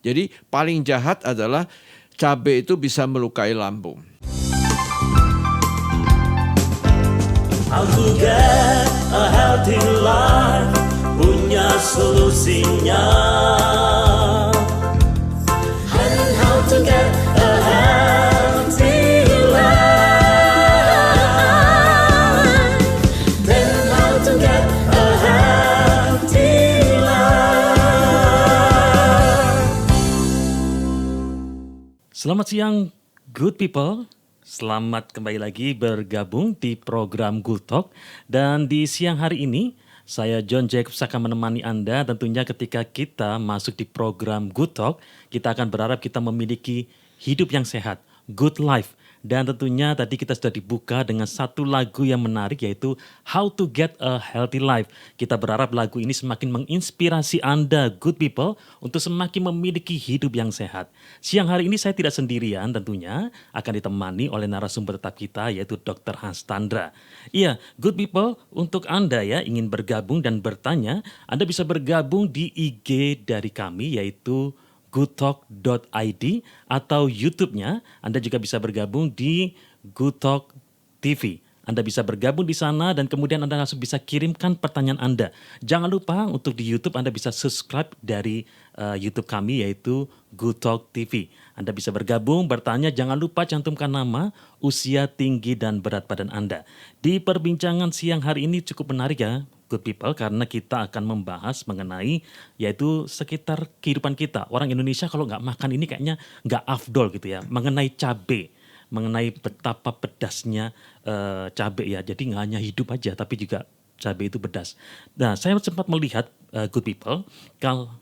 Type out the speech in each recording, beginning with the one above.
Jadi paling jahat adalah cabai itu bisa melukai lambung. How to get a healthy life, punya solusinya. And how to get a healthy life, then how to get a healthy life. Selamat siang, good people. Selamat kembali lagi bergabung di program Good Talk. Dan di siang hari ini, saya John Jacobs akan menemani Anda tentunya ketika kita masuk di program Good Talk. Kita akan berharap kita memiliki hidup yang sehat, good life. Dan tentunya tadi kita sudah dibuka dengan satu lagu yang menarik yaitu How to Get a Healthy Life. Kita berharap lagu ini semakin menginspirasi Anda, good people, untuk semakin memiliki hidup yang sehat. Siang hari ini saya tidak sendirian tentunya, akan ditemani oleh narasumber tetap kita yaitu Dr. Hans Tandra. Iya, good people, untuk Anda ya ingin bergabung dan bertanya, Anda bisa bergabung di IG dari kami yaitu goodtalk.id atau YouTube-nya. Anda juga bisa bergabung di Good Talk TV. Anda bisa bergabung di sana dan kemudian Anda langsung bisa kirimkan pertanyaan Anda. Jangan lupa untuk di YouTube Anda bisa subscribe dari YouTube kami yaitu Good Talk TV. Anda bisa bergabung, bertanya, jangan lupa cantumkan nama, usia, tinggi, dan berat badan Anda. Di perbincangan siang hari ini cukup menarik ya, good people, karena kita akan membahas mengenai yaitu sekitar kehidupan kita. Orang Indonesia kalau nggak makan ini kayaknya nggak afdol gitu ya, mengenai cabai. Mengenai betapa pedasnya cabai ya. Jadi nggak hanya hidup aja, tapi juga cabai itu pedas. Nah, saya sempat melihat good people, kalau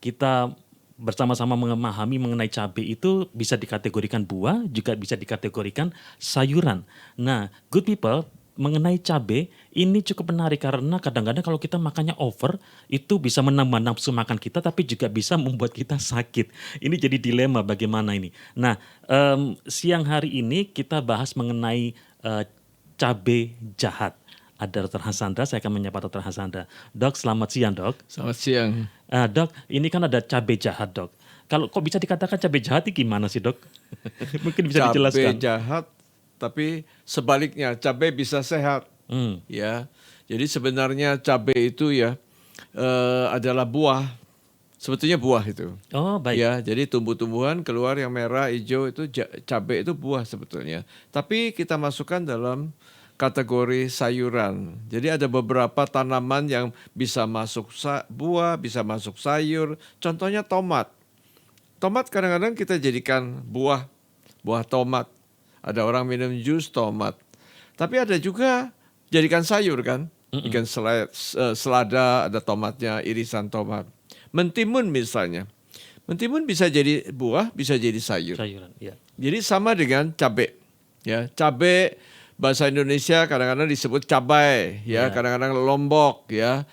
kita bersama-sama memahami mengenai cabai itu bisa dikategorikan buah, juga bisa dikategorikan sayuran. Nah, good people, mengenai cabai ini cukup menarik karena kadang-kadang kalau kita makannya over itu bisa menambah nafsu makan kita tapi juga bisa membuat kita sakit. Ini jadi dilema bagaimana ini. Nah, siang hari ini kita bahas mengenai cabai jahat. Ada Dr. Hans Tandra, saya akan menyapa Dr. Hans Tandra. Dok, selamat siang dok. Selamat siang. Dok, ini kan ada cabai jahat dok. Kalau kok bisa dikatakan cabai jahat itu gimana sih dok? Mungkin bisa dijelaskan. Cabai jahat, tapi sebaliknya cabai bisa sehat. Ya, jadi sebenarnya cabai itu ya adalah buah. Sebetulnya buah itu. Oh baik. Ya, jadi tumbuh-tumbuhan keluar yang merah, hijau itu cabai itu buah sebetulnya. Tapi kita masukkan dalam kategori sayuran. Jadi ada beberapa tanaman yang bisa masuk buah, bisa masuk sayur. Contohnya tomat. Tomat kadang-kadang kita jadikan buah tomat. Ada orang minum jus tomat. Tapi ada juga jadikan sayur kan. Ikan selada ada tomatnya, irisan tomat. Mentimun misalnya. Mentimun bisa jadi buah, bisa jadi sayur. Sayuran, ya. Jadi sama dengan cabai. Ya, cabai bahasa Indonesia kadang-kadang disebut cabai, ya, kadang-kadang lombok, ya,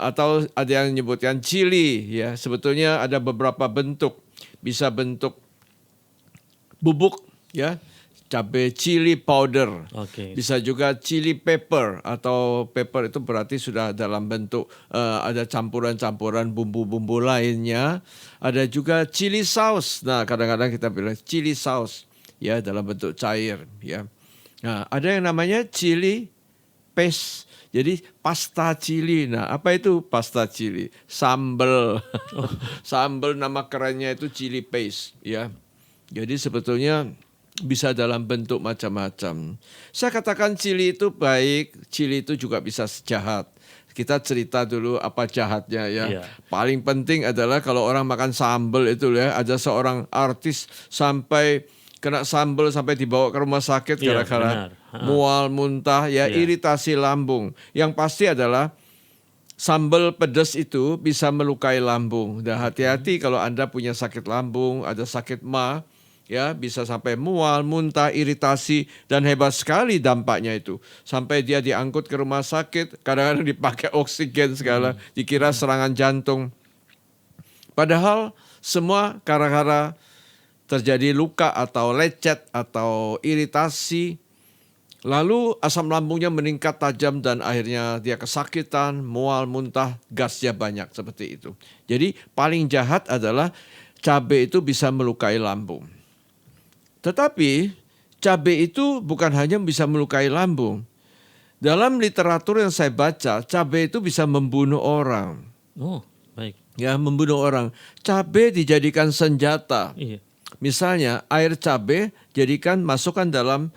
atau ada yang menyebutkan cili, ya. Sebetulnya ada beberapa bentuk, bisa bentuk bubuk, ya, cabai cili powder, bisa juga chili pepper atau pepper itu berarti sudah dalam bentuk ada campuran-campuran bumbu-bumbu lainnya, ada juga chili sauce. Nah, kadang-kadang kita bilang chili sauce, ya, dalam bentuk cair, ya. Nah, ada yang namanya chili paste. Jadi pasta chili. Nah, apa itu pasta chili? Sambal. Sambal nama kerennya itu chili paste, ya. Jadi sebetulnya bisa dalam bentuk macam-macam. Saya katakan chili itu baik, chili itu juga bisa jahat. Kita cerita dulu apa jahatnya ya. Paling penting adalah kalau orang makan sambal itu ya, ada seorang artis sampai kena sambal sampai dibawa ke rumah sakit gara-gara mual, muntah, ya, iritasi lambung. Yang pasti adalah sambal pedas itu bisa melukai lambung. Dan hati-hati kalau Anda punya sakit lambung, ada sakit MA, ya, bisa sampai mual, muntah, iritasi, dan hebat sekali dampaknya itu. Sampai dia diangkut ke rumah sakit, kadang-kadang dipakai oksigen segala, dikira serangan jantung. Padahal semua gara-gara terjadi luka atau lecet atau iritasi Lalu asam lambungnya meningkat tajam dan akhirnya dia kesakitan, mual, muntah, gasnya banyak seperti itu. Jadi paling jahat adalah cabai itu bisa melukai lambung. Tetapi cabai itu bukan hanya bisa melukai lambung. Dalam literatur yang saya baca, cabai itu bisa membunuh orang. Oh, baik. Ya, membunuh orang. Cabai dijadikan senjata. Iya. Misalnya air cabai jadikan masukkan dalam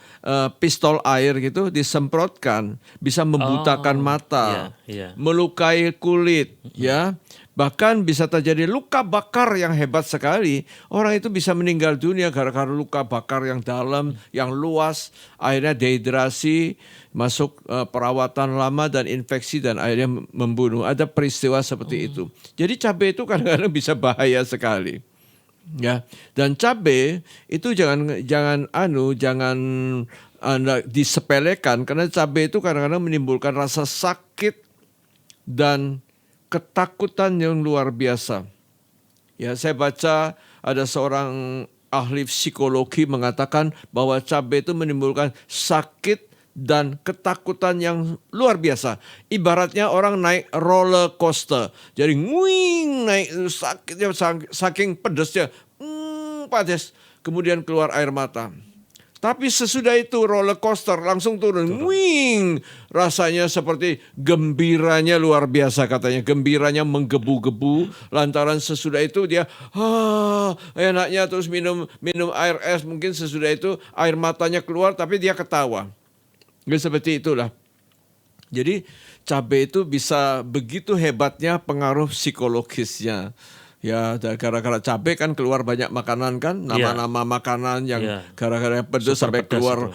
pistol air gitu, disemprotkan, bisa membutakan mata, iya. melukai kulit, ya. Bahkan bisa terjadi luka bakar yang hebat sekali. Orang itu bisa meninggal dunia gara-gara luka bakar yang dalam, yang luas, akhirnya dehidrasi, masuk perawatan lama dan infeksi dan akhirnya membunuh. Ada peristiwa seperti itu. Jadi cabai itu kadang-kadang bisa bahaya sekali. Ya, dan cabai itu jangan Anda disepelekan karena cabai itu kadang-kadang menimbulkan rasa sakit dan ketakutan yang luar biasa. Ya, saya baca ada seorang ahli psikologi mengatakan bahwa cabai itu menimbulkan sakit dan ketakutan yang luar biasa. Ibaratnya orang naik roller coaster. Jadi nguing naik sakitnya saking pedesnya. Pedes. Kemudian keluar air mata. Tapi sesudah itu roller coaster langsung turun. Wing, rasanya seperti gembiranya luar biasa katanya. Gembiranya menggebu-gebu. Lantaran sesudah itu dia enaknya terus minum air es. Mungkin sesudah itu air matanya keluar tapi dia ketawa. Seperti itulah. Jadi cabai itu bisa begitu hebatnya pengaruh psikologisnya. Ya, gara-gara cabai kan keluar banyak makanan kan, nama-nama makanan yang gara-gara pedas sampai keluar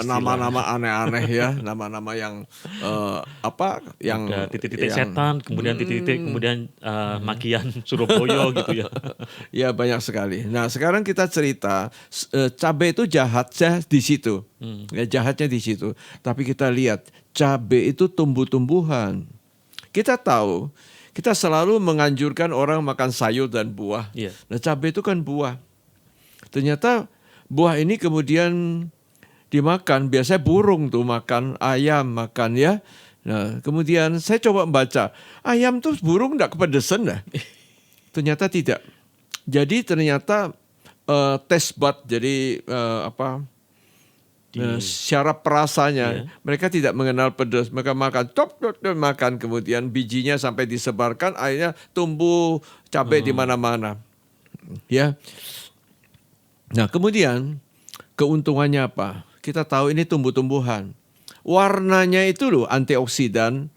nama-nama aneh-aneh ya, nama-nama yang yang ada titik-titik setan, kemudian titik-titik, kemudian makian Surabaya gitu ya. Ya, banyak sekali. Nah, sekarang kita cerita cabai itu jahatnya di situ. Ya, jahatnya di situ. Tapi kita lihat cabai itu tumbuh-tumbuhan. Kita tahu kita selalu menganjurkan orang makan sayur dan buah. Iya. Nah, cabai itu kan buah. Ternyata buah ini kemudian dimakan. Biasanya burung tuh makan, ayam makan ya. Nah, kemudian saya coba membaca. Ayam tuh burung enggak kepedesan dah. Ternyata tidak. Jadi ternyata taste bud, jadi secara perasanya mereka tidak mengenal pedas. Mereka makan makan, kemudian bijinya sampai disebarkan, akhirnya tumbuh cabai di mana-mana. Ya. Nah, kemudian keuntungannya apa? Kita tahu ini tumbuh-tumbuhan. Warnanya itu loh antioksidan.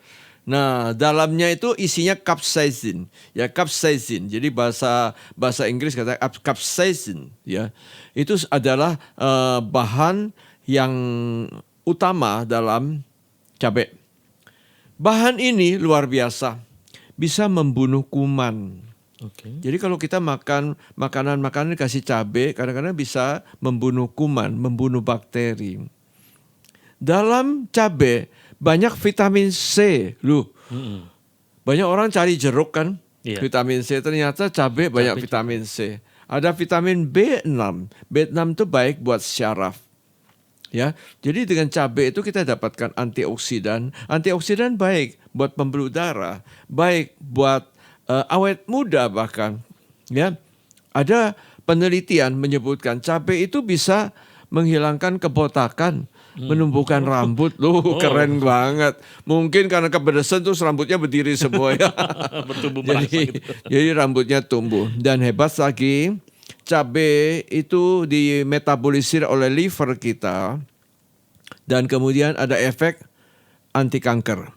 Nah, dalamnya itu isinya capsaicin. Ya, capsaicin. Jadi bahasa Inggris kata capsaicin, ya. Itu adalah bahan yang utama dalam cabai. Bahan ini luar biasa, bisa membunuh kuman. Okay. Jadi kalau kita makan makanan kasih cabai, kadang-kadang bisa membunuh kuman, membunuh bakteri. Dalam cabai banyak vitamin C, loh. Banyak orang cari jeruk kan, vitamin C. Ternyata cabai banyak vitamin C. Ada vitamin B6. B6 itu baik buat syaraf. Ya, jadi dengan cabai itu kita dapatkan antioksidan. Antioksidan baik buat pembuluh darah, baik buat awet muda bahkan. Ya, ada penelitian menyebutkan cabai itu bisa menghilangkan kebotakan, menumbuhkan rambut. Loh, keren banget. Mungkin karena kepedesan terus rambutnya berdiri semua ya. Bertumbuh merasa gitu. Jadi rambutnya tumbuh. Dan hebat lagi, cabai itu dimetabolisir oleh liver kita dan kemudian ada efek anti kanker.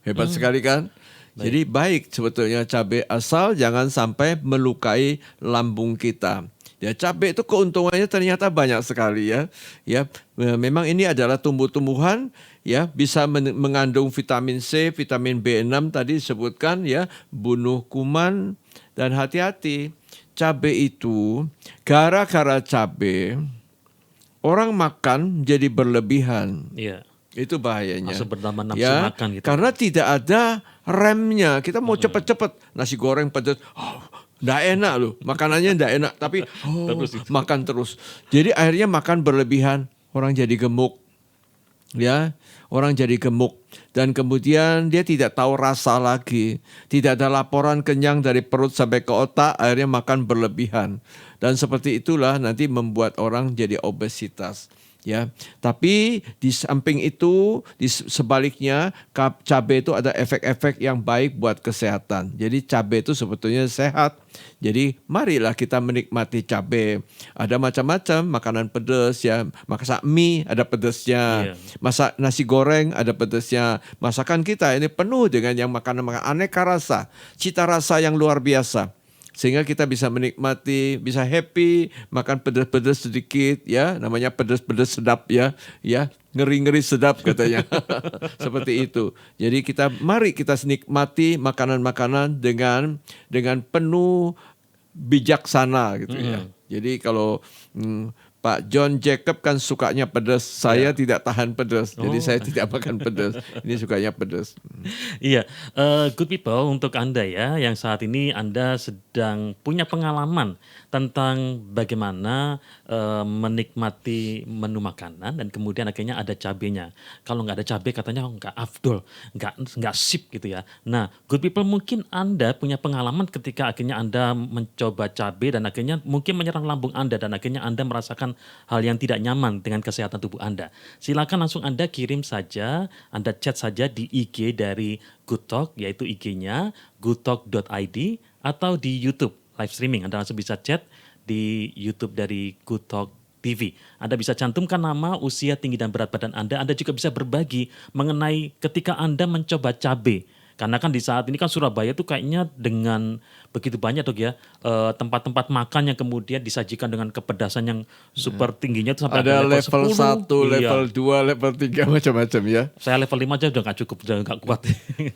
Hebat sekali kan? Jadi baik sebetulnya cabai, asal jangan sampai melukai lambung kita. Ya, cabai itu keuntungannya ternyata banyak sekali ya. Ya, memang ini adalah tumbuh-tumbuhan ya, bisa mengandung vitamin C, vitamin B6 tadi disebutkan ya, bunuh kuman. Dan hati-hati, cabai itu gara-gara cabai orang makan jadi berlebihan. Iya. Itu bahayanya. Masuk bernama nafsu ya, makan gitu. Karena tidak ada remnya. Kita mau cepet-cepet. Nasi goreng pedas, nggak enak loh. Makanannya nggak enak, tapi Terus itu. makan terus. Jadi akhirnya makan berlebihan, orang jadi gemuk. ya, orang jadi gemuk dan kemudian dia tidak tahu rasa lagi, tidak ada laporan kenyang dari perut sampai ke otak, akhirnya makan berlebihan. Dan seperti itulah nanti membuat orang jadi obesitas. Ya, tapi di samping itu, di sebaliknya cabai itu ada efek-efek yang baik buat kesehatan. Jadi cabai itu sebetulnya sehat. Jadi marilah kita menikmati cabai. Ada macam-macam makanan pedas ya. Masak mie ada pedasnya. Masak nasi goreng ada pedasnya. Masakan kita ini penuh dengan yang makanan-makanan aneka rasa, cita rasa yang luar biasa. Sehingga kita bisa menikmati, bisa happy, makan pedas-pedas sedikit ya, namanya pedas-pedas sedap ya, ngeri-ngeri sedap katanya. Seperti itu. Jadi mari kita nikmati makanan-makanan dengan penuh bijaksana gitu ya. Jadi kalau Pak John Jacob kan sukanya pedas, saya tidak tahan pedas, jadi saya tidak makan pedas. Ini sukanya pedas. Iya, good people, untuk Anda ya yang saat ini Anda sedang punya pengalaman tentang bagaimana menikmati menu makanan dan kemudian akhirnya ada cabenya. Kalau nggak ada cabai katanya nggak afdol, nggak sip gitu ya. Nah, good people, mungkin Anda punya pengalaman ketika akhirnya Anda mencoba cabai dan akhirnya mungkin menyerang lambung Anda dan akhirnya Anda merasakan hal yang tidak nyaman dengan kesehatan tubuh Anda. Silakan langsung Anda kirim saja, Anda chat saja di IG dari Good Talk, yaitu IG-nya goodtalk.id, atau di YouTube live streaming. Anda langsung bisa chat di YouTube dari Good Talk TV. Anda bisa cantumkan nama, usia, tinggi dan berat badan Anda. Anda juga bisa berbagi mengenai ketika Anda mencoba cabai. Karena kan di saat ini kan Surabaya tuh kayaknya dengan begitu banyak Dok ya, tempat-tempat makan yang kemudian disajikan dengan kepedasan yang super tingginya tuh sampai ada level 10. 1, level 2, level 3 macam-macam ya. Saya level 5 aja udah nggak cukup, udah nggak kuat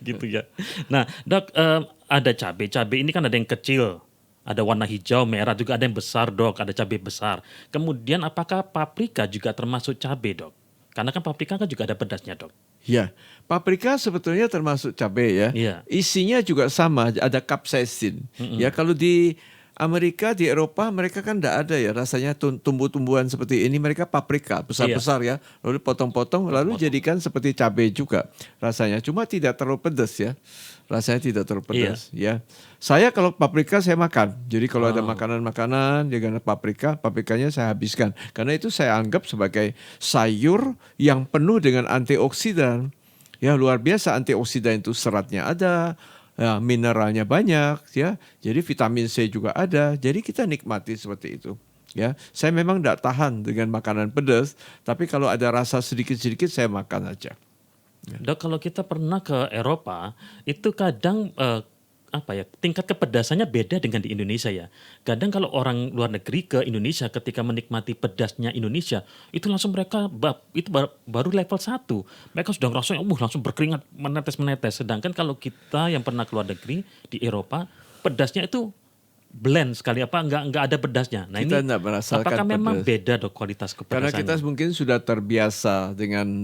gitu ya. Nah Dok, ada cabai ini kan ada yang kecil, ada warna hijau, merah, juga ada yang besar Dok, ada cabai besar. Kemudian apakah paprika juga termasuk cabai Dok? Karena kan paprika kan juga ada pedasnya Dok. Ya, paprika sebetulnya termasuk cabai ya. Iya. Isinya juga sama, ada capsaicin. Ya, kalau di Amerika, di Eropa mereka kan tidak ada ya rasanya tumbuh-tumbuhan seperti ini. Mereka paprika besar-besar ya, lalu potong-potong, lalu jadikan seperti cabai juga rasanya. Cuma tidak terlalu pedas ya, rasanya tidak terlalu pedas ya. Saya kalau paprika saya makan. Jadi kalau ada makanan-makanan dengan paprikanya saya habiskan. Karena itu saya anggap sebagai sayur yang penuh dengan antioksidan. Ya, luar biasa antioksidan itu, seratnya ada. Ya, mineralnya banyak ya, jadi vitamin C juga ada, jadi kita nikmati seperti itu ya. Saya memang tidak tahan dengan makanan pedas, tapi kalau ada rasa sedikit-sedikit saya makan aja. Dok, kalau kita pernah ke Eropa itu kadang tingkat kepedasannya beda dengan di Indonesia ya. Kadang kalau orang luar negeri ke Indonesia ketika menikmati pedasnya Indonesia, itu langsung mereka baru level 1. Mereka sudah ngerasain langsung berkeringat menetes-menetes. Sedangkan kalau kita yang pernah ke luar negeri di Eropa, pedasnya itu blend sekali, nggak ada pedasnya. Nah, Kita ini tidak merasakan apakah memang pedas. beda Dok kualitas Karena kepedasannya? kita mungkin sudah terbiasa dengan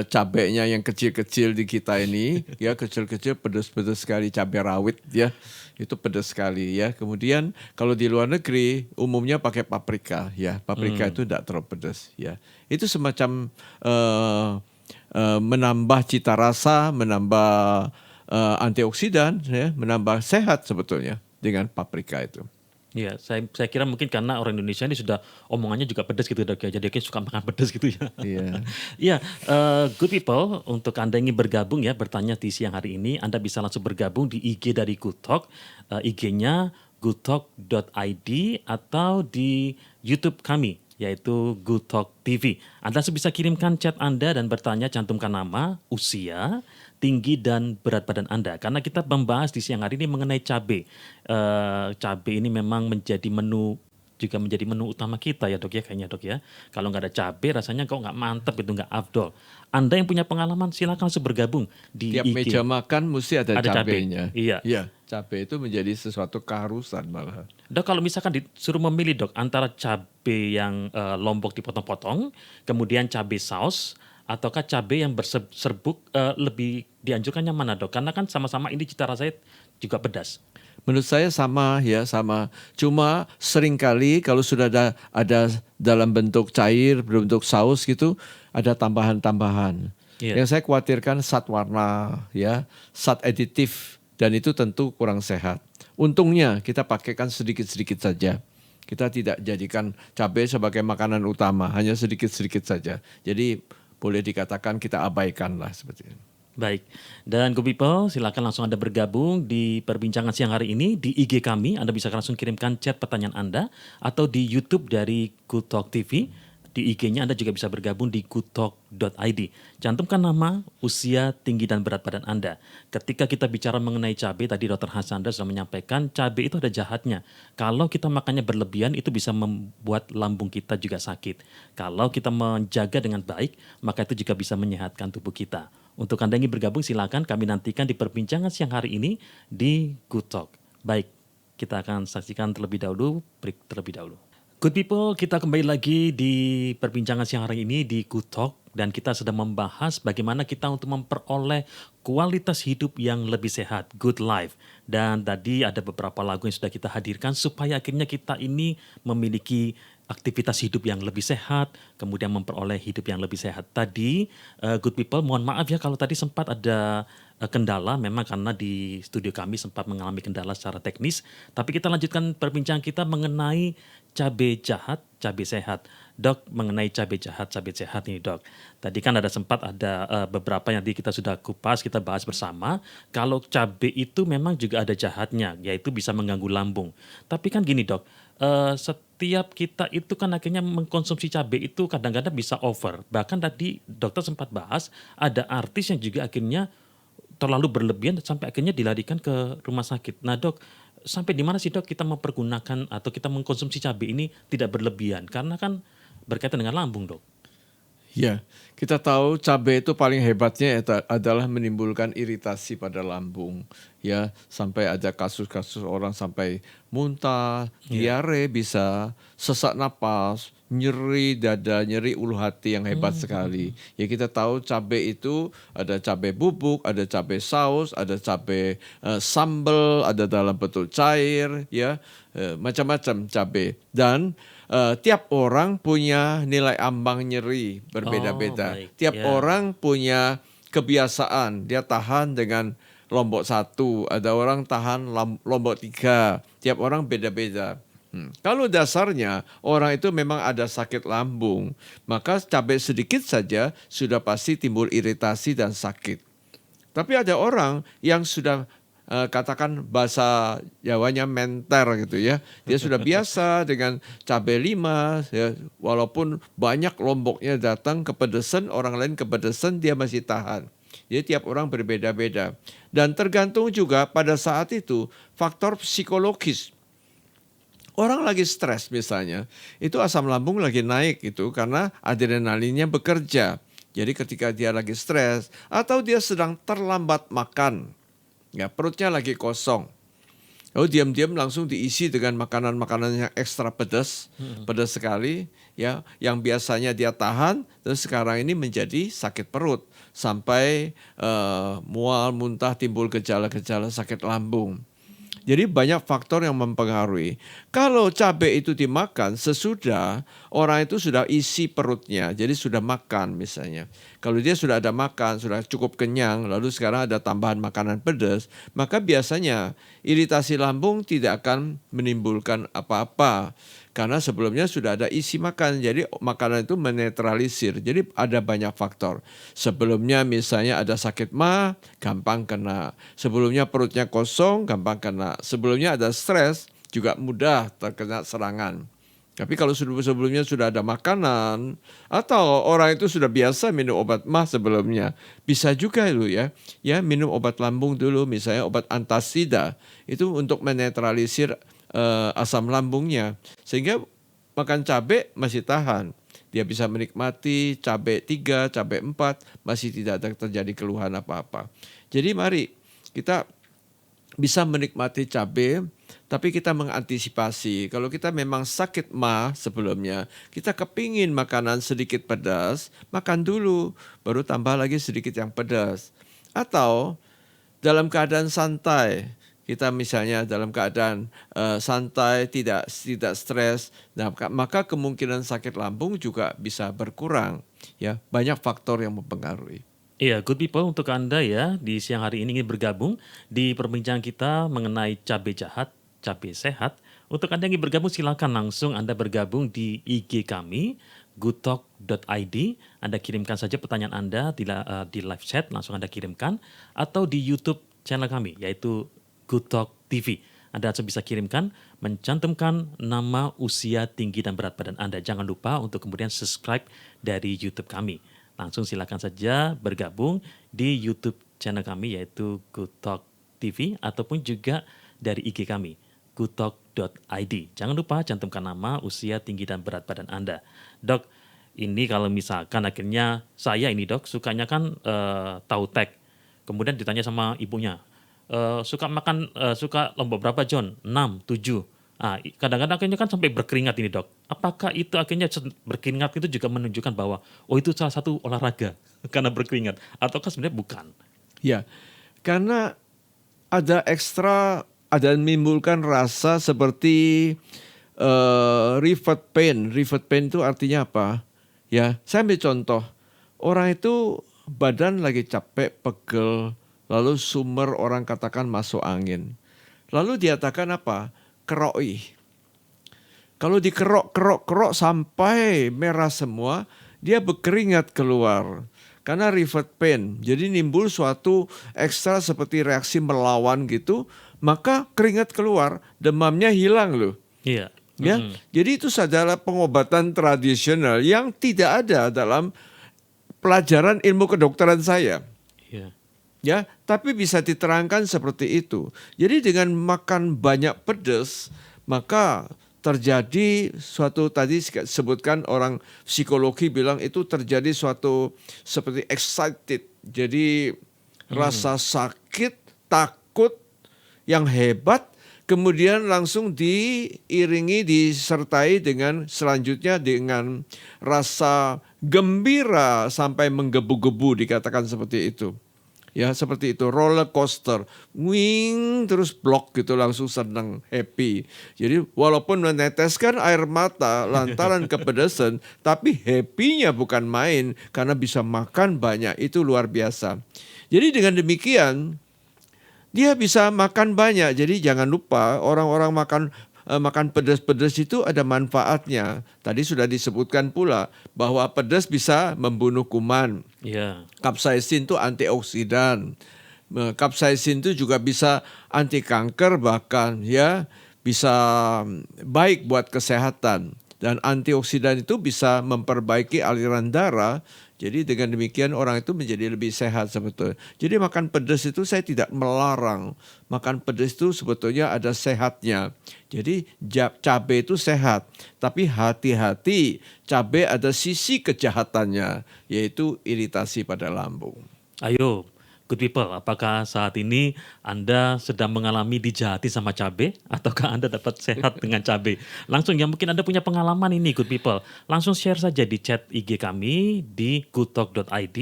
cabenya yang kecil-kecil di kita ini, ya kecil-kecil pedas-pedas sekali, cabai rawit ya, itu pedas sekali ya. Kemudian kalau di luar negeri umumnya pakai paprika ya, paprika itu tidak terlalu pedas ya. Itu semacam menambah cita rasa, menambah antioksidan ya, menambah sehat sebetulnya dengan paprika itu. Iya, saya kira mungkin karena orang Indonesia ini sudah omongannya juga pedas gitu Dok ya. Jadi kayak suka makan pedas gitu ya. Iya. Iya, good people, untuk Anda yang ingin bergabung ya, bertanya di siang hari ini, Anda bisa langsung bergabung di IG dari Good Talk. IG-nya goodtalk.id atau di YouTube kami, yaitu Good Talk TV. Anda bisa kirimkan chat Anda dan bertanya, cantumkan nama, usia, tinggi dan berat badan Anda. Karena kita membahas di siang hari ini mengenai cabai. Cabai ini memang menjadi menu utama kita ya Dok ya, kayaknya Dok ya. Kalau nggak ada cabai rasanya kok nggak mantep gitu, nggak afdol. Anda yang punya pengalaman silakan langsung bergabung di Tiap IG. meja makan mesti ada cabai. cabainya. Iya. Ya, cabai itu menjadi sesuatu keharusan malah. Dok, kalau misalkan disuruh memilih Dok antara cabai yang lombok dipotong-potong, kemudian cabai saus, ataukah cabai yang berserbuk, lebih dianjurkan yang mana Dok? Karena kan sama-sama ini cita rasanya juga pedas. Menurut saya sama ya, sama. Cuma seringkali kalau sudah ada dalam bentuk cair, berbentuk saus gitu, ada tambahan-tambahan. Iya. Yang saya khawatirkan zat warna, ya, zat aditif, dan itu tentu kurang sehat. Untungnya kita pakaikan sedikit-sedikit saja. Kita tidak jadikan cabai sebagai makanan utama, hanya sedikit-sedikit saja. Jadi boleh dikatakan kita abaikan lah seperti itu. Baik, dan Good People silakan langsung Anda bergabung di perbincangan siang hari ini di IG kami. Anda bisa langsung kirimkan chat pertanyaan Anda atau di YouTube dari Good Talk TV. Di IG-nya Anda juga bisa bergabung di goodtalk.id. Cantumkan nama, usia, tinggi dan berat badan Anda. Ketika kita bicara mengenai cabai, tadi Dr. Hasanda sudah menyampaikan cabai itu ada jahatnya. Kalau kita makannya berlebihan itu bisa membuat lambung kita juga sakit. Kalau kita menjaga dengan baik, maka itu juga bisa menyehatkan tubuh kita. Untuk Anda yang ingin bergabung silakan kami nantikan di perbincangan siang hari ini di Good Talk. Baik, kita akan saksikan terlebih dahulu, break terlebih dahulu. Good people, kita kembali lagi di perbincangan siang hari ini di Good Talk dan kita sedang membahas bagaimana kita untuk memperoleh kualitas hidup yang lebih sehat, good life. Dan tadi ada beberapa lagu yang sudah kita hadirkan supaya akhirnya kita ini memiliki aktivitas hidup yang lebih sehat, kemudian memperoleh hidup yang lebih sehat. Tadi, good people, mohon maaf ya kalau tadi sempat ada kendala, memang karena di studio kami sempat mengalami kendala secara teknis. Tapi kita lanjutkan perbincangan kita mengenai cabai jahat, cabai sehat. Dok, mengenai cabai jahat, cabai sehat ini dok. Tadi kan sempat ada beberapa yang tadi kita sudah kupas, kita bahas bersama. Kalau cabai itu memang juga ada jahatnya, yaitu bisa mengganggu lambung. Tapi kan gini dok, setiap kita itu kan akhirnya mengkonsumsi cabai itu kadang-kadang bisa over. Bahkan tadi dokter sempat bahas ada artis yang juga akhirnya terlalu berlebihan sampai akhirnya dilarikan ke rumah sakit. Nah dok, sampai di mana sih dok kita mempergunakan atau kita mengkonsumsi cabai ini tidak berlebihan? Karena kan berkaitan dengan lambung dok. Ya, kita tahu cabai itu paling hebatnya adalah menimbulkan iritasi pada lambung. Ya, sampai ada kasus-kasus orang sampai muntah, diare bisa, sesak napas, nyeri dada, nyeri ulu hati yang hebat sekali. Ya kita tahu cabai itu ada cabai bubuk, ada cabai saus, ada cabai sambal, ada dalam bentuk cair, ya macam-macam cabai. Dan tiap orang punya nilai ambang nyeri berbeda-beda. Baik. Tiap Ya. orang punya kebiasaan, dia tahan dengan lombok 1, ada orang tahan lombok 3. Tiap orang beda-beda. Kalau dasarnya orang itu memang ada sakit lambung, maka cabai sedikit saja sudah pasti timbul iritasi dan sakit. Tapi ada orang yang sudah katakan bahasa Jawanya menter gitu ya. Dia sudah biasa dengan cabai 5 ya, walaupun banyak lomboknya datang kepedesan, orang lain kepedesan dia masih tahan. Jadi tiap orang berbeda-beda. Dan tergantung juga pada saat itu faktor psikologis. Orang lagi stres misalnya, itu asam lambung lagi naik itu karena adrenalinnya bekerja. Jadi ketika dia lagi stres atau dia sedang terlambat makan, ya perutnya lagi kosong, lalu diam-diam langsung diisi dengan makanan-makanan yang ekstra pedas, pedas sekali, ya, yang biasanya dia tahan, terus sekarang ini menjadi sakit perut sampai mual, muntah, timbul gejala-gejala sakit lambung. Jadi banyak faktor yang mempengaruhi. Kalau cabai itu dimakan sesudah orang itu sudah isi perutnya, jadi sudah makan misalnya. Kalau dia sudah ada makan, sudah cukup kenyang, lalu sekarang ada tambahan makanan pedas, maka biasanya iritasi lambung tidak akan menimbulkan apa-apa. Karena sebelumnya sudah ada isi makan, jadi makanan itu menetralisir. Jadi ada banyak faktor. Sebelumnya misalnya ada sakit mah, gampang kena. Sebelumnya perutnya kosong, gampang kena. Sebelumnya ada stres, juga mudah terkena serangan. Tapi kalau sebelumnya sudah ada makanan, atau orang itu sudah biasa minum obat mah sebelumnya, bisa juga itu ya minum obat lambung dulu, misalnya obat antasida, itu untuk menetralisir asam lambungnya, sehingga makan cabai masih tahan. Dia bisa menikmati cabai 3, cabai 4, masih tidak ada terjadi keluhan apa-apa. Jadi mari kita bisa menikmati cabai, tapi kita mengantisipasi. Kalau kita memang sakit mah sebelumnya, kita kepingin makanan sedikit pedas, makan dulu, baru tambah lagi sedikit yang pedas. Atau dalam keadaan santai, kita misalnya dalam keadaan santai, tidak stres, nah, maka kemungkinan sakit lambung juga bisa berkurang. Ya, banyak faktor yang mempengaruhi. Iya, good people, untuk Anda ya di siang hari ini ingin bergabung di perbincangan kita mengenai cabai jahat, cabai sehat. Untuk Anda yang ingin bergabung silakan langsung Anda bergabung di IG kami goodtalk.id. Anda kirimkan saja pertanyaan Anda di live chat, langsung Anda kirimkan, atau di YouTube channel kami yaitu Good Talk TV. Anda bisa kirimkan mencantumkan nama, usia, tinggi dan berat badan Anda. Jangan lupa untuk kemudian subscribe dari YouTube kami. Langsung silakan saja bergabung di YouTube channel kami yaitu Good Talk TV ataupun juga dari IG kami goodtalk.id. Jangan lupa cantumkan nama, usia, tinggi dan berat badan Anda. Dok, ini kalau misalkan akhirnya saya ini dok sukanya kan tahu tek. Kemudian ditanya sama ibunya, suka lombok berapa John? 6, 7. Kadang-kadang akhirnya kan sampai berkeringat ini dok. Apakah itu akhirnya berkeringat itu juga menunjukkan bahwa itu salah satu olahraga karena berkeringat? Ataukah sebenarnya bukan? Ya, karena ada menimbulkan rasa seperti revert pain. Revert pain itu artinya apa? Ya, saya ambil contoh. Orang itu badan lagi capek, pegel, lalu sumber orang katakan masuk angin. Lalu diatakan apa? Keroi. Kalau dikerok sampai merah semua, dia berkeringat keluar. Karena revert pain, jadi nimbul suatu ekstra seperti reaksi melawan gitu, maka keringat keluar, demamnya hilang loh. Iya. Ya, jadi itu adalah pengobatan tradisional yang tidak ada dalam pelajaran ilmu kedokteran saya. Iya. Ya, tapi bisa diterangkan seperti itu. Jadi dengan makan banyak pedas, maka terjadi suatu tadi sebutkan orang psikologi bilang itu terjadi suatu seperti excited. Jadi rasa sakit, takut yang hebat kemudian langsung disertai dengan selanjutnya dengan rasa gembira sampai menggebu-gebu dikatakan seperti itu. Ya seperti itu, roller coaster, wing terus blok gitu langsung senang, happy. Jadi walaupun meneteskan air mata lantaran kepedesan, tapi happy-nya bukan main karena bisa makan banyak, itu luar biasa. Jadi dengan demikian dia bisa makan banyak. Jadi jangan lupa orang-orang makan pedas-pedas itu ada manfaatnya. Tadi sudah disebutkan pula bahwa pedas bisa membunuh kuman. Iya. Kapsaisin itu antioksidan. Kapsaisin itu juga bisa anti kanker bahkan ya, bisa baik buat kesehatan. Dan antioksidan itu bisa memperbaiki aliran darah. Jadi dengan demikian orang itu menjadi lebih sehat sebetulnya. Jadi makan pedas itu saya tidak melarang. Makan pedas itu sebetulnya ada sehatnya. Jadi cabai itu sehat. Tapi hati-hati, cabai ada sisi kejahatannya, yaitu iritasi pada lambung. Ayo, good people, apakah saat ini Anda sedang mengalami dijahati sama cabai ataukah Anda dapat sehat dengan cabai? Langsung ya, mungkin Anda punya pengalaman ini good people. Langsung share saja di chat IG kami di goodtalk.id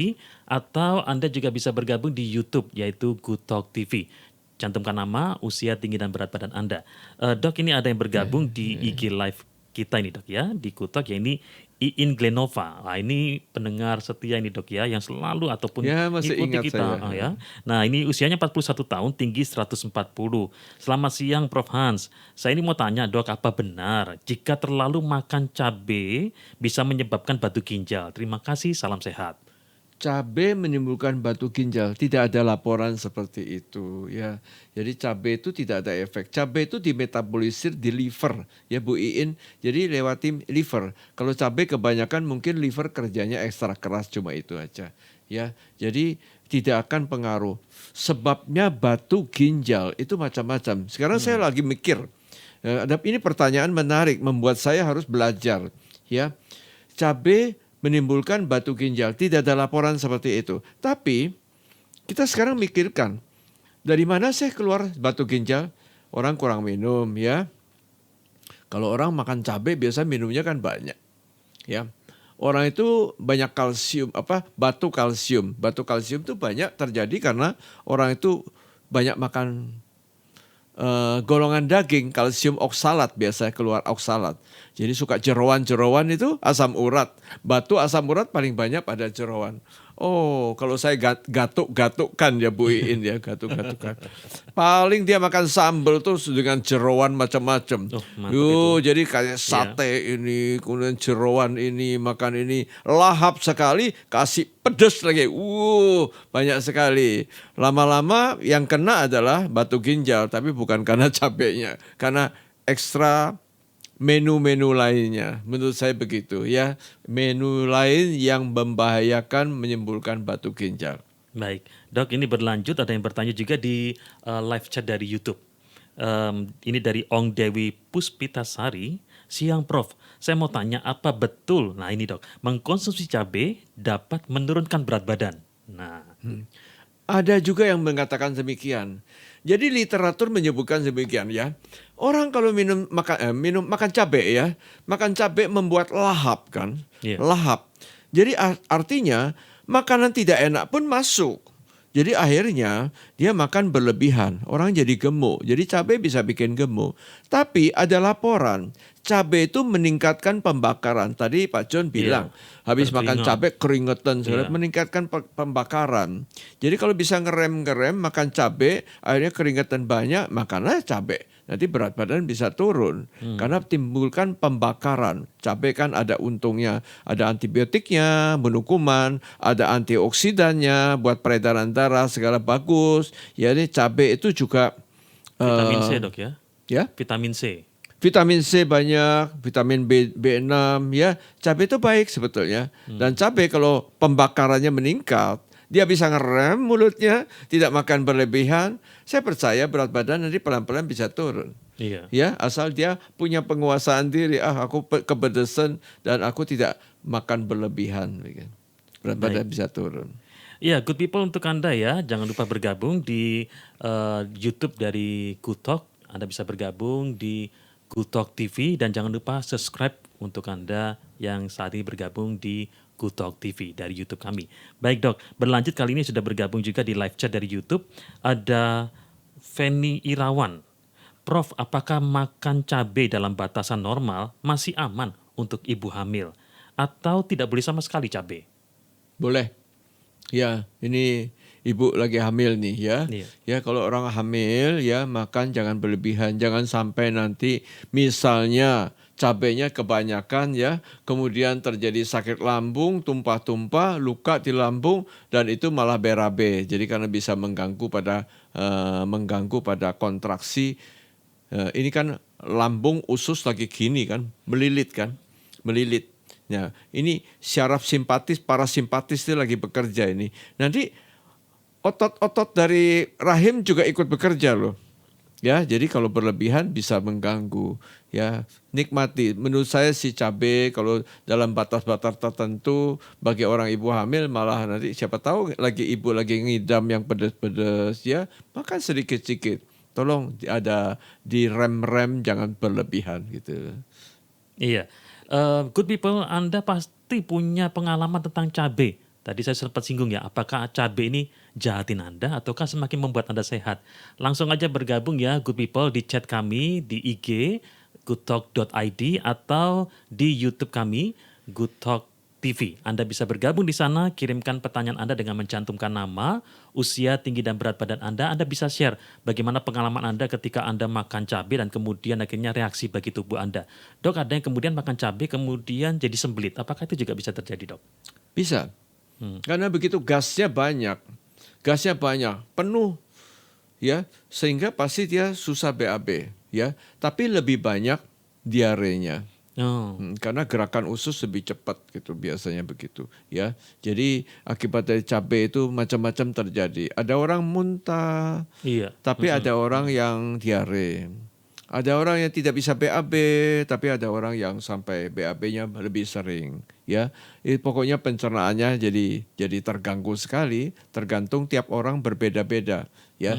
atau Anda juga bisa bergabung di YouTube yaitu Good Talk TV. Cantumkan nama, usia, tinggi dan berat badan Anda. Dok, ini ada yang bergabung di IG live kita ini dok ya, di Good Talk, ya ini Iin Glenova. Nah, ini pendengar setia ini dok ya, yang selalu ataupun Ya, masih ikuti ingat kita. saya. Ya. Nah ini usianya 41 tahun, tinggi 140. Selamat siang Prof. Hans. Saya ini mau tanya dok, apa benar jika terlalu makan cabai bisa menyebabkan batu ginjal? Terima kasih, salam sehat. Cabai menimbulkan batu ginjal, tidak ada laporan seperti itu ya. Jadi cabai itu tidak ada efek. Cabai itu dimetabolisir di liver ya Bu Iin. Jadi lewati liver. Kalau cabai kebanyakan mungkin liver kerjanya ekstra keras, cuma itu aja ya. Jadi tidak akan pengaruh. Sebabnya batu ginjal itu macam-macam. Sekarang saya lagi mikir. Ini pertanyaan menarik, membuat saya harus belajar ya. Cabai menimbulkan batu ginjal, tidak ada laporan seperti itu. Tapi kita sekarang mikirkan, dari mana sih keluar batu ginjal? Orang kurang minum ya. Kalau orang makan cabai biasa minumnya kan banyak. Ya. Orang itu banyak kalsium, batu kalsium. Batu kalsium itu banyak terjadi karena orang itu banyak makan golongan daging, kalsium oksalat, biasanya keluar oksalat. Jadi suka jeroan-jeroan itu asam urat. Batu asam urat paling banyak pada jeroan. Oh, kalau saya gatuk-gatukkan ya Bu Iin ya, gatuk-gatukkan. Paling dia makan sambal tuh dengan jeroan macam-macam. Oh, mantap Yo, jadi kayak sate ini, kemudian jeroan ini, makan ini, lahap sekali, kasih pedas lagi. Banyak sekali. Lama-lama yang kena adalah batu ginjal, tapi bukan karena cabenya, karena ekstra menu-menu lainnya. Menurut saya begitu ya. Menu lain yang membahayakan menimbulkan batu ginjal. Baik, Dok, ini berlanjut ada yang bertanya juga di live chat dari YouTube. Ini dari Ong Dewi Puspitasari. Siang Prof, saya mau tanya apa betul, nah ini Dok, mengkonsumsi cabai dapat menurunkan berat badan? Nah, Ada juga yang mengatakan demikian. Jadi literatur menyebutkan demikian ya. Orang kalau makan cabai ya, makan cabai membuat lahap kan, Iya. lahap. Jadi artinya makanan tidak enak pun masuk. Jadi akhirnya dia makan berlebihan, orang jadi gemuk. Jadi cabai bisa bikin gemuk. Tapi ada laporan, cabai itu meningkatkan pembakaran. Tadi Pak John bilang, habis makan berkeringat. cabai keringetan, segala, Iya. meningkatkan pembakaran. Jadi kalau bisa ngerem makan cabai, akhirnya keringetan banyak, makanlah cabai. Nanti berat badan bisa turun karena timbulkan pembakaran. Cabai kan ada untungnya, ada antibiotiknya, bunuh kuman, ada antioksidannya, buat peredaran darah segala bagus. Ya, ini cabai itu juga vitamin C Dok ya? ya, Vitamin C. vitamin C banyak, vitamin B6 ya. Cabai itu baik sebetulnya. Dan cabai kalau pembakarannya meningkat, dia bisa ngerem mulutnya, tidak makan berlebihan. Saya percaya berat badan nanti pelan-pelan bisa turun. Iya. Ya, asal dia punya penguasaan diri. Aku kepedesan dan aku tidak makan berlebihan. Berat badan bisa turun. Iya, good people untuk Anda ya, jangan lupa bergabung di YouTube dari Good Talk. Anda bisa bergabung di Good Talk TV dan jangan lupa subscribe untuk Anda yang saat ini bergabung di Good Talk TV dari YouTube kami. Baik Dok, berlanjut kali ini sudah bergabung juga di live chat dari YouTube. Ada Feni Irawan. Prof, apakah makan cabai dalam batasan normal masih aman untuk ibu hamil? Atau tidak boleh sama sekali cabai? Boleh. Ya, ini ibu lagi hamil nih ya. Iya. Ya, kalau orang hamil ya makan jangan berlebihan, jangan sampai nanti misalnya cabainya kebanyakan ya, kemudian terjadi sakit lambung, tumpah-tumpah, luka di lambung dan itu malah berabe. Jadi karena bisa mengganggu pada kontraksi. Ini kan lambung usus lagi gini kan, melilit kan, melilit. Nah, ini syaraf simpatis, parasimpatis itu lagi bekerja ini. Nanti otot-otot dari rahim juga ikut bekerja loh. Ya, jadi kalau berlebihan bisa mengganggu. Ya, nikmati. Menurut saya si cabai kalau dalam batas-batas tertentu bagi orang ibu hamil malah nanti siapa tahu ibu lagi ngidam yang pedas-pedas ya, makan sedikit-sedikit. Tolong ada di rem-rem jangan berlebihan gitu. Iya. Good people, Anda pasti punya pengalaman tentang cabai. Tadi saya sempat singgung ya, apakah cabai ini jahatin Anda ataukah semakin membuat Anda sehat? Langsung aja bergabung ya good people di chat kami di IG goodtalk.id atau di YouTube kami Good Talk TV. Anda bisa bergabung di sana, kirimkan pertanyaan Anda dengan mencantumkan nama, usia, tinggi dan berat badan Anda. Anda bisa share bagaimana pengalaman Anda ketika Anda makan cabai dan kemudian akhirnya reaksi bagi tubuh Anda. Dok, ada yang kemudian makan cabai kemudian jadi sembelit. Apakah itu juga bisa terjadi, Dok? Bisa. Karena begitu gasnya banyak, penuh, ya, sehingga pasti dia susah BAB, ya. Tapi lebih banyak diarenya. Oh, Karena gerakan usus lebih cepat gitu biasanya begitu ya. Jadi akibat dari cabai itu macam-macam terjadi. Ada orang muntah, iya. tapi ada orang yang diare. Ada orang yang tidak bisa BAB, tapi ada orang yang sampai BAB-nya lebih sering ya. Pokoknya pencernaannya jadi terganggu sekali, tergantung tiap orang berbeda-beda ya.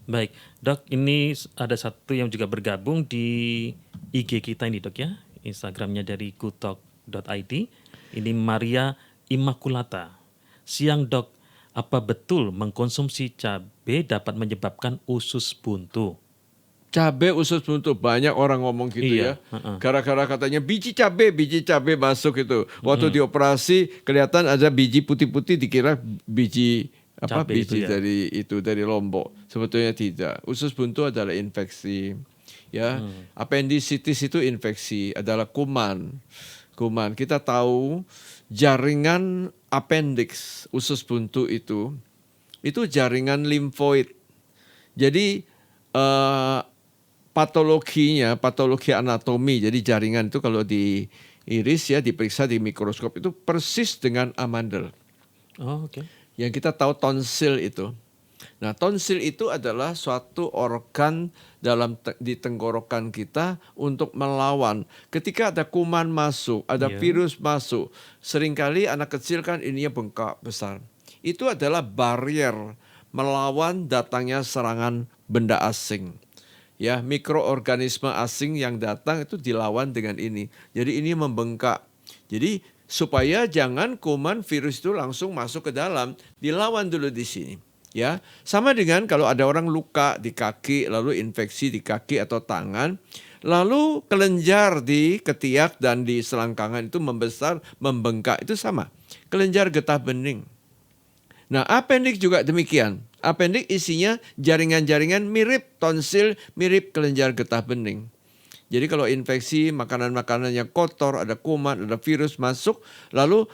Baik, Dok, ini ada satu yang juga bergabung di IG kita ini, Dok ya. Instagramnya dari goodtalk.id. Ini Maria Immaculata. Siang, Dok, apa betul mengkonsumsi cabai dapat menyebabkan usus buntu? Cabai usus buntu, banyak orang ngomong gitu Iya, ya. Gara-gara katanya biji cabai masuk itu. Waktu dioperasi kelihatan ada biji putih-putih, dikira biji Cabai itu biji ya. dari lombok. Sebetulnya tidak. Usus buntu adalah infeksi. Ya, appendicitis itu infeksi, adalah kuman. Kuman. Kita tahu jaringan appendix usus buntu itu jaringan limfoid. Jadi patologi anatomi, jadi jaringan itu kalau di iris ya, diperiksa di mikroskop itu persis dengan amandel. Oh, oke. Yang kita tahu tonsil itu. Nah, tonsil itu adalah suatu organ di tenggorokan kita untuk melawan. Ketika ada kuman masuk, ada Iya. virus masuk, seringkali anak kecil kan ininya bengkak besar. Itu adalah barrier melawan datangnya serangan benda asing. Ya, mikroorganisme asing yang datang itu dilawan dengan ini. Jadi ini membengkak. Jadi supaya jangan kuman virus itu langsung masuk ke dalam, dilawan dulu di sini. Ya, sama dengan kalau ada orang luka di kaki, lalu infeksi di kaki atau tangan, lalu kelenjar di ketiak dan di selangkangan itu membesar, membengkak, itu sama. Kelenjar getah bening. Nah, appendix juga demikian. Appendix isinya jaringan-jaringan mirip tonsil, mirip kelenjar getah bening. Jadi kalau infeksi, makanan-makanan yang kotor, ada kuman, ada virus masuk, lalu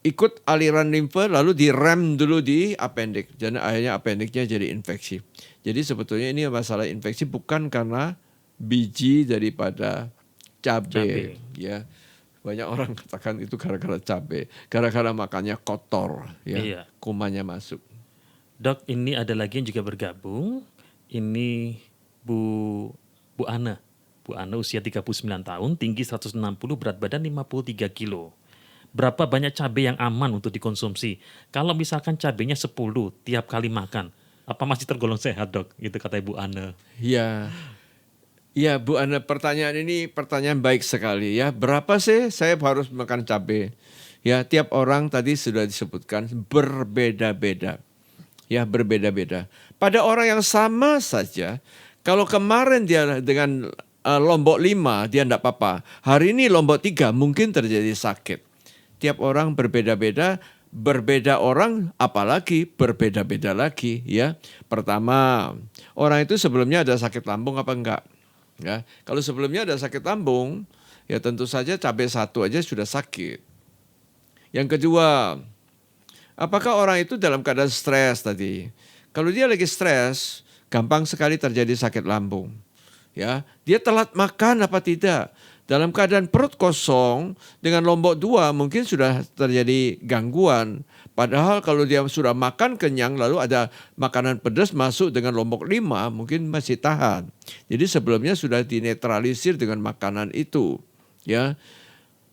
ikut aliran limfe, lalu direm dulu di appendix. Dan akhirnya appendixnya jadi infeksi. Jadi sebetulnya ini masalah infeksi bukan karena biji daripada cabai. Ya. Banyak orang katakan itu gara-gara cabai, gara-gara makannya kotor, ya, Iya. kumannya masuk. Dok, ini ada lagi yang juga bergabung. Ini Bu Ana. Bu Ana usia 39 tahun, tinggi 160, berat badan 53 kilo. Berapa banyak cabai yang aman untuk dikonsumsi? Kalau misalkan cabainya 10 tiap kali makan, apa masih tergolong sehat, Dok? Itu kata Ibu Ana. Ya, Bu Ana, pertanyaan ini pertanyaan baik sekali ya. Berapa sih saya harus makan cabai? Ya, tiap orang tadi sudah disebutkan berbeda-beda. Ya, berbeda-beda. Pada orang yang sama saja, kalau kemarin dia dengan lombok 5 dia enggak apa-apa. Hari ini lombok 3 mungkin terjadi sakit. Tiap orang berbeda-beda, berbeda orang apalagi berbeda-beda lagi ya. Pertama, orang itu sebelumnya ada sakit lambung apa enggak? Ya, kalau sebelumnya ada sakit lambung, ya tentu saja cabai 1 aja sudah sakit. Yang kedua, apakah orang itu dalam keadaan stres tadi? Kalau dia lagi stres, gampang sekali terjadi sakit lambung. Ya, dia telat makan apa tidak? Dalam keadaan perut kosong dengan lombok 2 mungkin sudah terjadi gangguan. Padahal kalau dia sudah makan kenyang lalu ada makanan pedas masuk dengan lombok 5 mungkin masih tahan. Jadi sebelumnya sudah dinetralisir dengan makanan itu. Ya.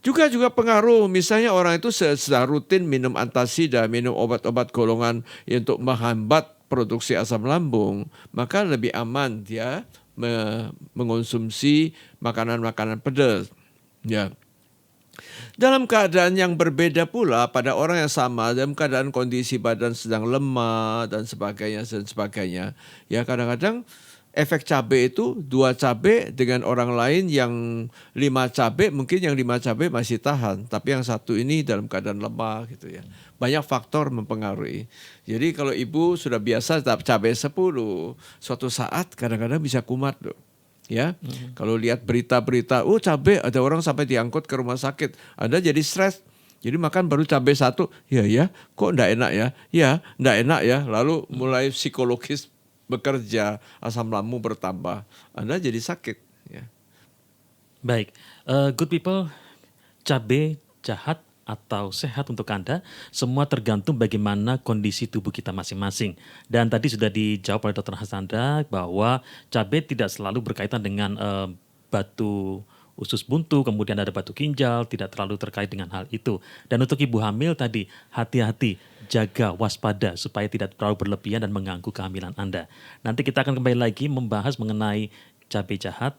Juga pengaruh, misalnya orang itu secara rutin minum antasida, minum obat-obat golongan untuk menghambat produksi asam lambung, maka lebih aman dia mengonsumsi makanan-makanan pedas. Ya. Dalam keadaan yang berbeda pula pada orang yang sama, dalam keadaan kondisi badan sedang lemah dan sebagainya. Ya, kadang-kadang efek cabai itu 2 cabai dengan orang lain yang 5 cabai, mungkin yang 5 cabai masih tahan, tapi yang satu ini dalam keadaan lemah gitu ya. Banyak faktor mempengaruhi. Jadi kalau ibu sudah biasa cabai 10, suatu saat kadang-kadang bisa kumat loh. Ya, kalau lihat berita-berita, cabai ada orang sampai diangkut ke rumah sakit, Anda jadi stres, jadi makan baru cabai 1, ya, kok enggak enak ya, enggak enak ya, lalu mulai psikologis bekerja, asam lambung bertambah, Anda jadi sakit. Ya. Baik, good people, cabai jahat atau sehat untuk Anda, semua tergantung bagaimana kondisi tubuh kita masing-masing. Dan tadi sudah dijawab oleh Dr. Hasandra bahwa cabai tidak selalu berkaitan dengan batu usus buntu, kemudian ada batu ginjal, tidak terlalu terkait dengan hal itu. Dan untuk ibu hamil tadi, hati-hati, jaga, waspada supaya tidak terlalu berlebihan dan mengganggu kehamilan Anda. Nanti kita akan kembali lagi membahas mengenai cabai jahat,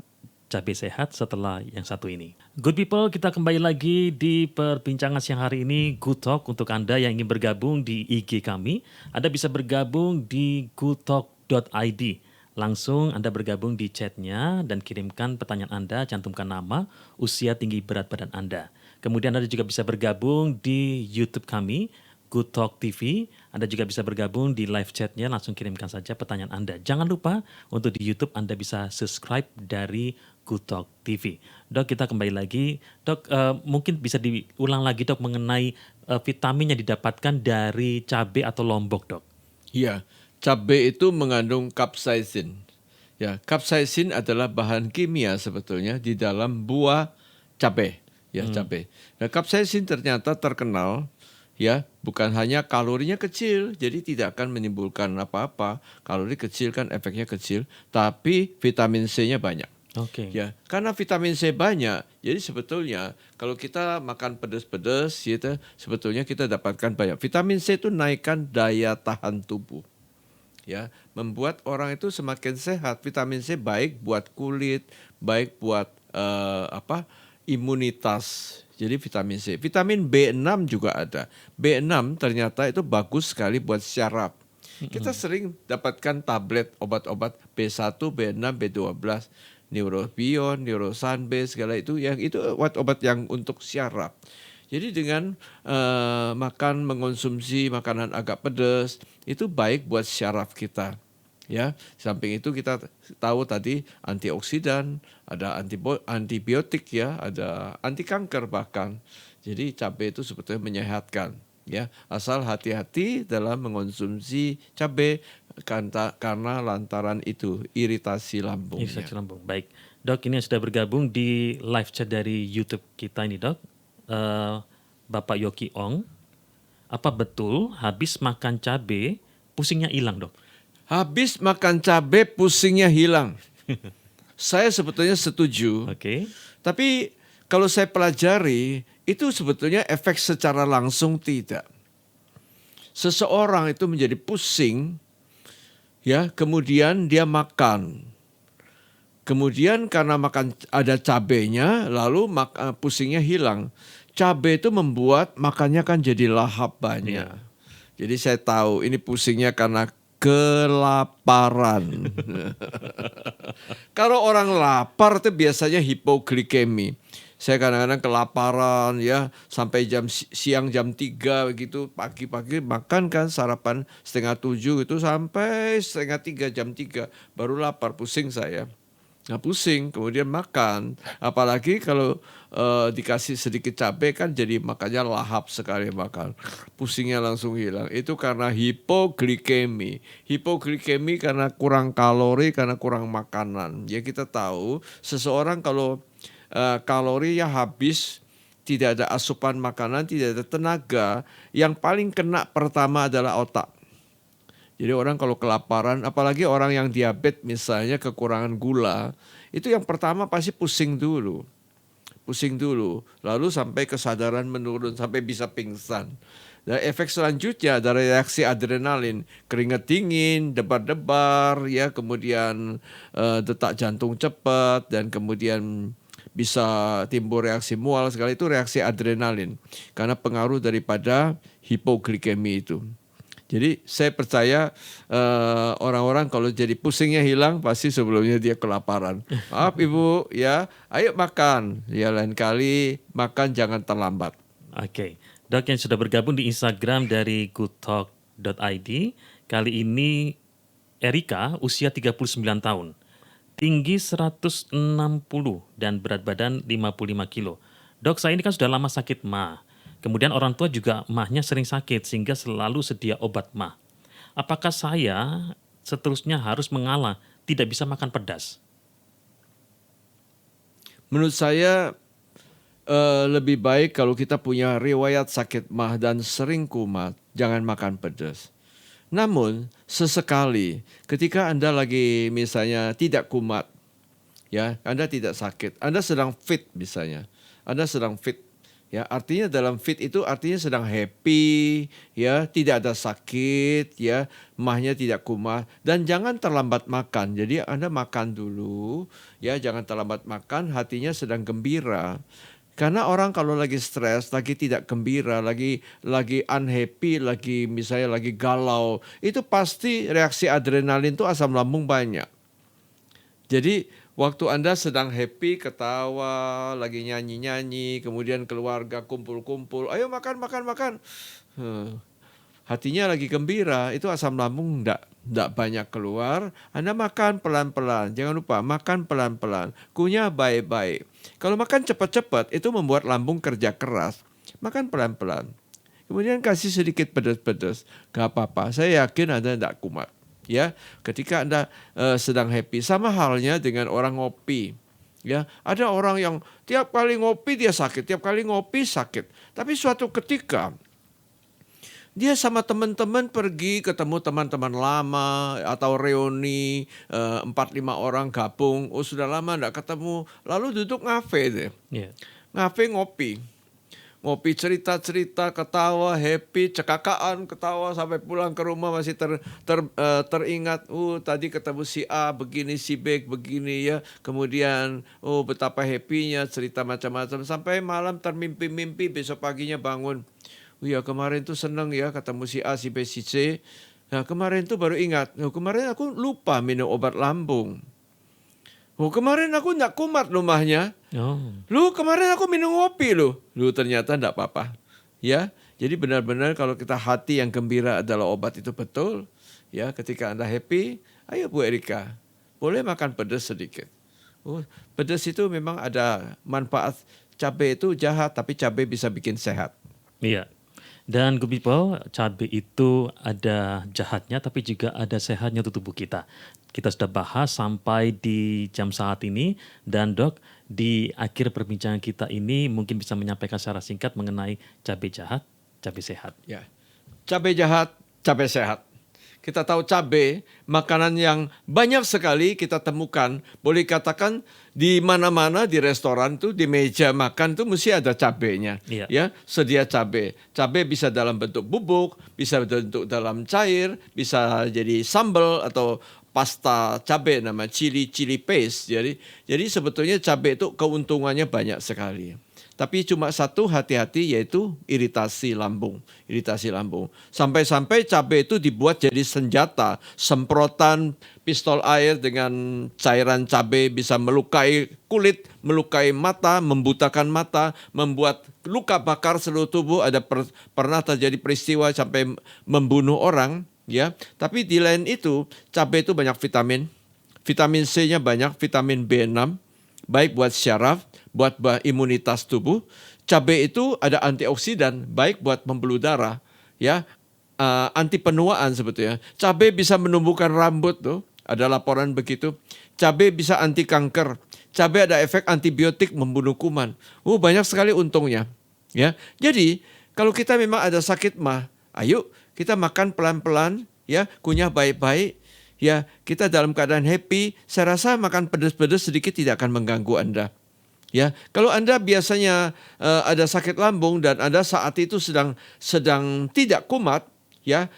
cabai sehat setelah yang satu ini. Good people, kita kembali lagi di perbincangan siang hari ini, Good Talk. Untuk Anda yang ingin bergabung di IG kami, Anda bisa bergabung di goodtalk.id Langsung Anda bergabung di chatnya dan kirimkan pertanyaan Anda, cantumkan nama, usia, tinggi, berat badan Anda. Kemudian Anda juga bisa bergabung di YouTube kami, Good Talk TV. Anda juga bisa bergabung di live chatnya, langsung kirimkan saja pertanyaan Anda. Jangan lupa untuk di YouTube Anda bisa subscribe dari Good Talk TV. Dok, kita kembali lagi. Dok, mungkin bisa diulang lagi dok mengenai vitamin yang didapatkan dari cabai atau lombok dok. Ya, cabai itu mengandung capsaicin. Ya, capsaicin adalah bahan kimia sebetulnya di dalam buah cabai. Ya, cabai. Nah, capsaicin ternyata terkenal ya, bukan hanya kalorinya kecil, jadi tidak akan menimbulkan apa-apa. Kalori kecil kan efeknya kecil, tapi vitamin C-nya banyak. Oke. Ya, karena vitamin C banyak, jadi sebetulnya kalau kita makan pedas-pedas, gitu, sebetulnya kita dapatkan banyak. Vitamin C itu naikkan daya tahan tubuh, ya, membuat orang itu semakin sehat. Vitamin C baik buat kulit, baik buat imunitas. Jadi vitamin C, vitamin B6 juga ada. B6 ternyata itu bagus sekali buat syaraf. Kita sering dapatkan tablet obat-obat B1, B6, B12. Neurobion, Neurosanbe, segala itu yang itu obat-obat yang untuk syaraf. Jadi dengan mengonsumsi makanan agak pedas itu baik buat syaraf kita. Ya, samping itu kita tahu tadi antioksidan, ada antibiotik ya, ada anti kanker bahkan. Jadi cabai itu sebetulnya menyehatkan. Ya, asal hati-hati dalam mengonsumsi cabai karena lantaran itu iritasi lambung. Iritasi lambung. Baik, dok ini yang sudah bergabung di live chat dari YouTube kita ini dok, Bapak Yoki Ong. Apa betul habis makan cabai pusingnya hilang dok? Habis makan cabai pusingnya hilang. Saya sebetulnya setuju. Oke. Tapi kalau saya pelajari itu sebetulnya efek secara langsung tidak. Seseorang itu menjadi pusing, ya, kemudian dia makan. Kemudian karena makan ada cabenya, lalu pusingnya hilang. Cabai itu membuat makannya kan jadi lahap banyak. Jadi saya tahu ini pusingnya karena kelaparan. Kalau orang lapar itu biasanya hipoglikemi. Saya kadang-kadang kelaparan ya, sampai siang jam 3 begitu, pagi-pagi makan kan sarapan 6:30 itu sampai 2:30 jam 3 baru lapar, pusing saya. Nah pusing kemudian makan, apalagi kalau dikasih sedikit cabai kan jadi makannya lahap sekali makan, pusingnya langsung hilang. Itu karena hipoglikemi. Hipoglikemi karena kurang kalori, karena kurang makanan. Ya kita tahu seseorang kalau kalorinya habis, tidak ada asupan makanan, tidak ada tenaga, yang paling kena pertama adalah otak. Jadi orang kalau kelaparan, apalagi orang yang diabetes misalnya kekurangan gula, itu yang pertama pasti pusing dulu, lalu sampai kesadaran menurun, sampai bisa pingsan. Dan efek selanjutnya ada reaksi adrenalin, keringat dingin, debar-debar, ya, kemudian detak jantung cepat, dan kemudian bisa timbul reaksi mual, segala itu reaksi adrenalin karena pengaruh daripada hipoglikemi itu. Jadi saya percaya orang-orang kalau jadi pusingnya hilang pasti sebelumnya dia kelaparan. Maaf Ibu ya, ayo makan. Ya lain kali makan jangan terlambat. Oke, dok yang sudah bergabung di Instagram dari goodtalk.id. Kali ini Erika usia 39 tahun. Tinggi 160 dan berat badan 55 kilo. Dok, saya ini kan sudah lama sakit MAH. Kemudian orang tua juga MAH-nya sering sakit sehingga selalu sedia obat MAH. Apakah saya seterusnya harus mengalah, tidak bisa makan pedas? Menurut saya lebih baik kalau kita punya riwayat sakit MAH dan sering kumat, jangan makan pedas. Namun sesekali ketika Anda lagi misalnya tidak kumat, ya, Anda tidak sakit, Anda sedang fit misalnya, Anda sedang fit, ya, artinya dalam fit itu artinya sedang happy, ya, tidak ada sakit, ya, MAH-nya tidak kumat, dan jangan terlambat makan. Jadi Anda makan dulu, ya, jangan terlambat makan, hatinya sedang gembira. Karena orang kalau lagi stres, lagi tidak gembira, lagi unhappy, lagi misalnya lagi galau, itu pasti reaksi adrenalin itu asam lambung banyak. Jadi waktu Anda sedang happy, ketawa, lagi nyanyi-nyanyi, kemudian keluarga kumpul-kumpul, ayo makan, makan, makan. Hatinya lagi gembira, itu asam lambung enggak banyak keluar. Anda makan pelan-pelan, jangan lupa makan pelan-pelan, kunyah baik-baik. Kalau makan cepat-cepat itu membuat lambung kerja keras. Makan pelan-pelan. Kemudian kasih sedikit pedas-pedas, gak apa-apa. Saya yakin Anda enggak kumat. Ya, ketika Anda sedang happy, sama halnya dengan orang ngopi. Ya, ada orang yang tiap kali ngopi dia sakit, tiap kali ngopi sakit. Tapi suatu ketika dia sama teman-teman pergi ketemu teman-teman lama atau reuni 4-5 orang gabung. Oh sudah lama enggak ketemu. Lalu duduk ngafe deh. Iya. Ngafe ngopi. Ngopi cerita-cerita, ketawa, happy, cekakaan, ketawa sampai pulang ke rumah masih teringat. Tadi ketemu si A begini, si B begini ya. Kemudian betapa happy-nya cerita macam-macam sampai malam termimpi-mimpi, besok paginya bangun. Ya kemarin tuh seneng ya ketemu si A, si B, si C. Nah kemarin tuh baru ingat, kemarin aku lupa minum obat lambung. Kemarin aku enggak kumat rumahnya. Kemarin aku minum kopi ternyata enggak apa-apa. Ya, jadi benar-benar kalau kita hati yang gembira adalah obat itu betul. Ya, ketika Anda happy, ayo Bu Erika, boleh makan pedas sedikit. Pedas itu memang ada manfaat. Cabai itu jahat, tapi cabai bisa bikin sehat. Iya. Dan good people, cabai itu ada jahatnya tapi juga ada sehatnya untuk tubuh kita. Kita sudah bahas sampai di jam saat ini dan Dok, di akhir perbincangan kita ini mungkin bisa menyampaikan secara singkat mengenai cabai jahat, cabai sehat. Ya. Cabai jahat, cabai sehat. Kita tahu cabai, makanan yang banyak sekali kita temukan. Boleh katakan di mana-mana di restoran tuh, di meja makan tuh mesti ada cabainya. Iya. Ya, sedia cabai. Cabai bisa dalam bentuk bubuk, bisa bentuk dalam cair, bisa jadi sambal atau pasta cabai nama chili paste. Jadi sebetulnya cabai itu keuntungannya banyak sekali. Tapi cuma satu hati-hati yaitu iritasi lambung. Sampai-sampai cabai itu dibuat jadi senjata. Semprotan pistol air dengan cairan cabai bisa melukai kulit, melukai mata, membutakan mata, membuat luka bakar seluruh tubuh. Ada pernah terjadi peristiwa sampai membunuh orang. Ya, tapi di lain itu cabai itu banyak vitamin. Vitamin C-nya banyak, vitamin B6. Baik buat syaraf, buat imunitas tubuh. Cabai itu ada antioksidan, baik buat pembuluh darah, ya, anti penuaan sebetulnya. Cabai bisa menumbuhkan rambut tuh, ada laporan begitu. Cabai bisa anti kanker. Cabai ada efek antibiotik membunuh kuman. Banyak sekali untungnya, ya. Jadi kalau kita memang ada sakit mah, ayo kita makan pelan-pelan, ya, kunyah baik-baik. Ya, kita dalam keadaan happy, saya rasa makan pedas-pedas sedikit tidak akan mengganggu Anda. Ya, kalau Anda biasanya ada sakit lambung dan Anda saat itu sedang tidak kumat, ya,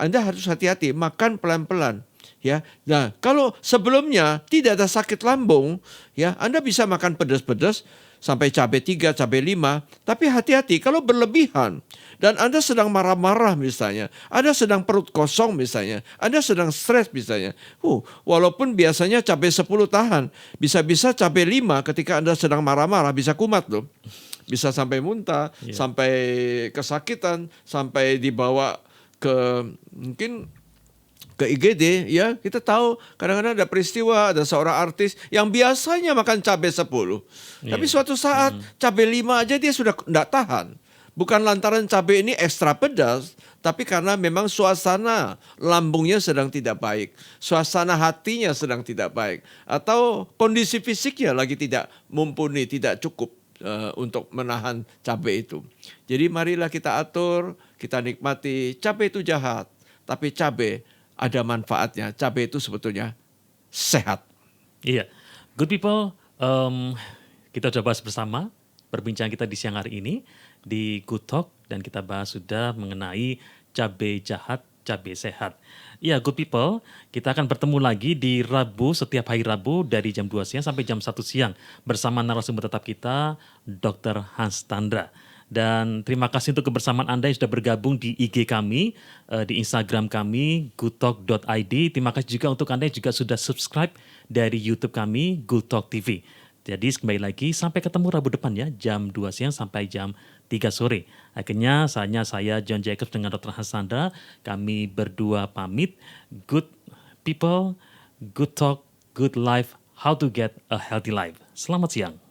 Anda harus hati-hati, makan pelan-pelan. Ya, nah kalau sebelumnya tidak ada sakit lambung, ya, Anda bisa makan pedas-pedas sampai cabai 3, cabai 5, tapi hati-hati kalau berlebihan dan Anda sedang marah-marah misalnya, Anda sedang perut kosong misalnya, Anda sedang stres misalnya. Walaupun biasanya cabai 10 tahan, bisa-bisa cabai 5 ketika Anda sedang marah-marah bisa kumat loh. Bisa sampai muntah, sampai kesakitan, sampai dibawa ke mungkin ke IGD, ya. Kita tahu kadang-kadang ada peristiwa, ada seorang artis yang biasanya makan cabai 10. Tapi suatu saat cabai 5 aja dia sudah enggak tahan. Bukan lantaran cabai ini ekstra pedas, tapi karena memang suasana lambungnya sedang tidak baik. Suasana hatinya sedang tidak baik. Atau kondisi fisiknya lagi tidak mumpuni, tidak cukup untuk menahan cabai itu. Jadi marilah kita atur, kita nikmati. Cabai itu jahat, tapi cabai ada manfaatnya. Cabai itu sebetulnya sehat. Iya, good people, kita coba bahas bersama perbincangan kita di siang hari ini di Good Talk dan kita bahas sudah mengenai cabai jahat, cabai sehat. Iya, good people, kita akan bertemu lagi di Rabu, setiap hari Rabu dari jam 2 siang sampai jam 1 siang bersama narasumber tetap kita, Dr. Hans Tandra. Dan terima kasih untuk kebersamaan Anda yang sudah bergabung di IG kami, di Instagram kami, goodtalk.id. Terima kasih juga untuk Anda yang juga sudah subscribe dari YouTube kami, Good Talk TV. Jadi kembali lagi, sampai ketemu Rabu depan ya, jam 2 siang sampai jam 3 sore. Akhirnya saya John Jacobs dengan Dr. Hasanda, kami berdua pamit. Good people, good talk, good life, how to get a healthy life. Selamat siang.